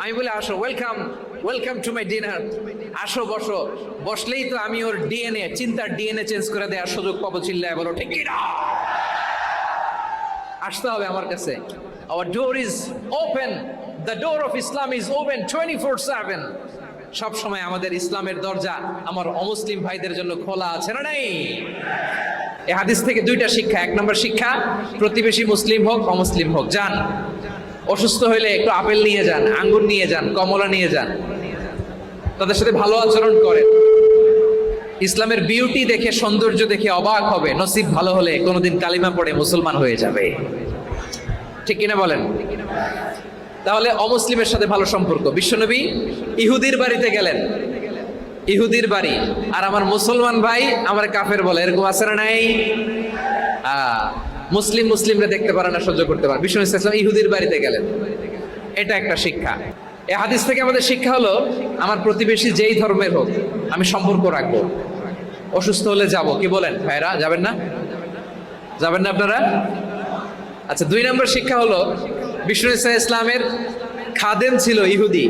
আমি বলে আসো, welcome welcome to my dinner, আসো বসো। বসলেই তো আমি ওর ডিএনএ, চিন্তার ডিএনএ চেঞ্জ করে দেওয়ার সুযোগ পাবো। চিল্লায় বলো ঠিক কি না? আসতে হবে আমার কাছে। Our door is open. The door of Islam is open 24/7. সব সময় আমাদের ইসলামের দরজা আমার অমুসলিম ভাইদের জন্য খোলা আছে না নাই? এই হাদিস থেকে দুইটা শিক্ষা। এক নম্বর শিক্ষা, প্রতিবেশী মুসলিম হোক অমুসলিম হোক, যান। অসুস্থ হইলে একটু আপেল নিয়ে যান, আঙ্গুর নিয়ে যান, কমলা নিয়ে যান, তাদের সাথে ভালো আচরণ করেন। ইসলামের বিউটি দেখে, সৌন্দর্য দেখে অবাক হবে, নসিব ভালো হলে কোনোদিন কালিমা পড়ে মুসলমান হয়ে যাবে। ঠিক কিনা বলেন? তাহলে অমুসলিমের সাথে ভালো সম্পর্ক। বিশ্বনবী ইহুদির বাড়িতে গেলেন, ইহুদির বাড়ি, আর আমার মুসলমান ভাই আমার কাফের বলে, এরকম আছে না নাই? মুসলিম মুসলিমরা দেখতে পারে না, সহ্য করতে পারে। বিশ্বনবী সাল্লাল্লাহু আলাইহি ওয়াসাল্লাম ইহুদির বাড়িতে গেলেন। এটা একটা শিক্ষা। এই হাদিস থেকে আমাদের শিক্ষা হলো, আমার প্রতিবেশী যেই ধর্মের হোক আমি সম্পর্ক রাখবো। অসুস্থ হলে যাব, কি বলেন ভাইরা? যাবেন না? যাবেন না আপনারা? আচ্ছা, 2 নম্বর শিক্ষা হলো, বিশ্বনবী সাল্লাল্লাহু আলাইহি ওয়াসাল্লামের খাদেম ছিল ইহুদি।